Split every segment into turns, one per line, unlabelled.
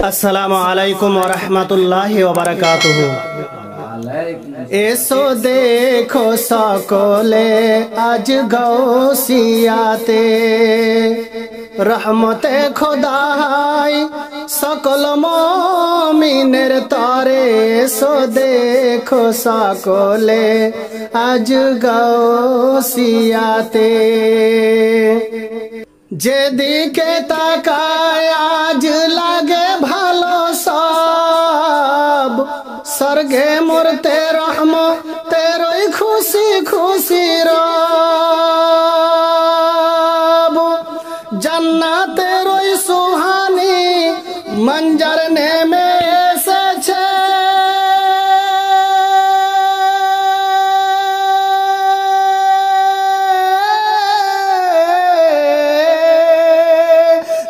अस्सलामु अलैकुम वरहमतुल्लाहि वबरकातुहू। एसो देखो सकले आज गौसियाते रहमते खुदाई सकल मोमिनेर तरे। एसो देखो सकले आज गौसियाते जेदिके ताकाय आज लागे भालो सब स्वर्गे मुरते रहम तेरोई खुशी खुशी रब जन्नत तेरोई सुहानी मंजर नेमे एसेछे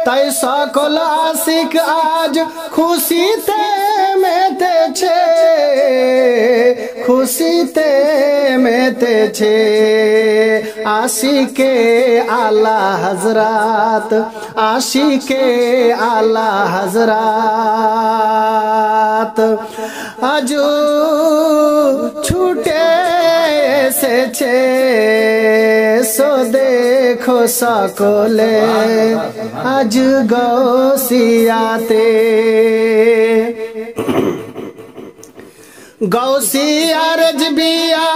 ताई सकल आशिक आज खुशीते मेतेछे खुशीते मेतेछे। आशिके आला हजरात आशिके आला हजरात आजू छूटे एसेछे। सो देखो सकले आज गौसियाते गौसिया रजबिया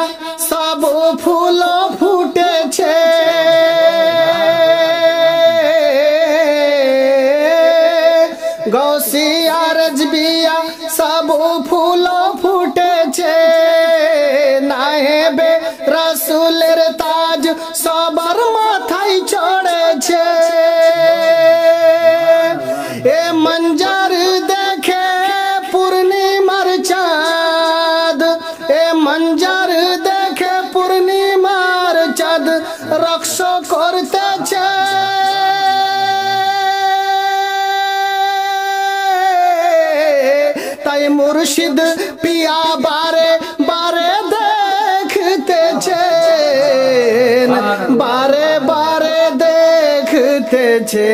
सब फूल फूटे छे गौसिया रजबिया सब फूल फूटे छे नाहेबे रसूलेर ताज सबर माथाय चढ़े छे। ए मंजर देखे पूर्णिमार चाँद ए मंजर देखे पूर्णिमार चाँद रक्ष करतेछे ताई मुर्शिद पिया बारे बारे देखतेछे बारे बारे देखतेछे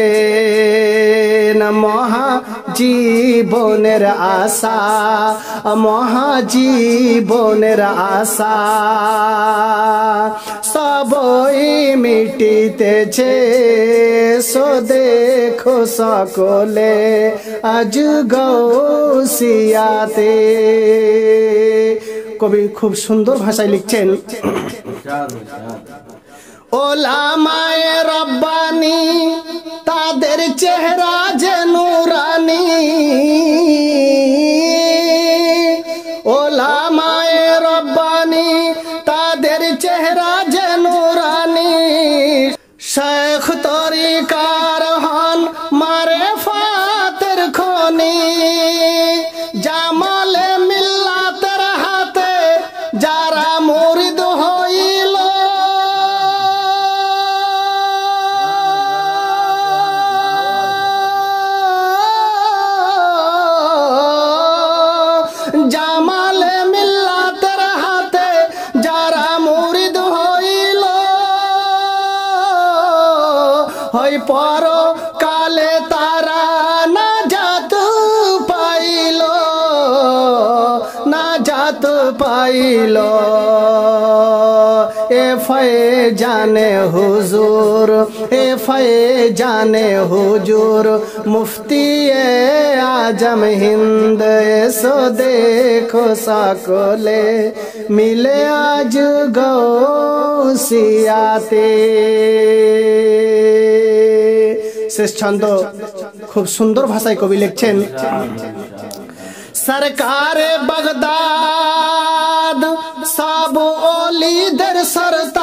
महाजीवनेर आशा महाजीवनेर आशा सबई मिटितेछे। सो देखो सकले आज गौसियाते। कवि खूब सुंदर भाषाय लिखছেন ओलामाए रब्बानी तादेर चेहरा जे नूरानी ओलामाए रब्बानी तादेर चेहरा जे नूरानी शेख तरीकार हन मारे फातेर खनी जामाले मिल्लातेर हाथे जारा मुरिद हইল জামালে মিল্লাতের হাতে যারা মুরিদ হইল হয় পর কালে তারা না জাত পাইল না জাত পাইল। ए फैजाने हुजूर ए फैजाने हुजूर मुफ्ती आजम हिंद। सो देखो सकले मिले आज गौसियाते। शेष छंद खूब सुंदर भाषाय कवि लिखছেন सरकारे बगदाद सब ओलीदेर सरताज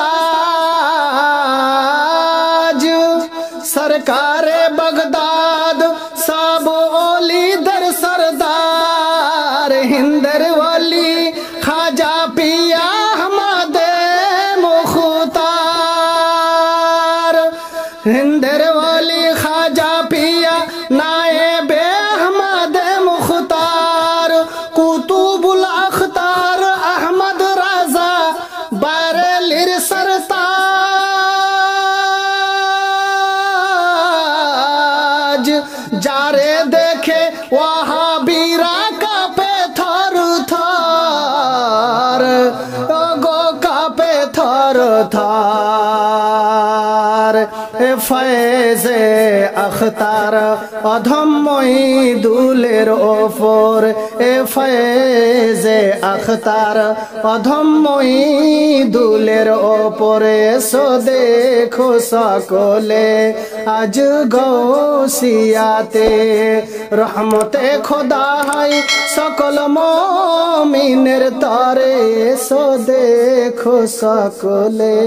सरकारे बगदाद सब ओलीदेर सरदार हिंदर वली खाजा पिया हमादे मुख्तार हिंदर वली खाजा पिया नाएबे हमादे मुख्तार कुतुबुल अख्तार अहमद राजा बारे এ ফয়েজে আখতার অধম্যই দুলের ওপর, এ ফয়েজে আখতার অধম্যই দুলের ওপরে। সো দেখো সকলে আজ গৌসিয়াতে, রহমতে খোদা হাই সকল মুমিনের তরে। সো দেখো সকলে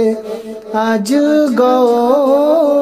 আজ গৌসিয়াতে।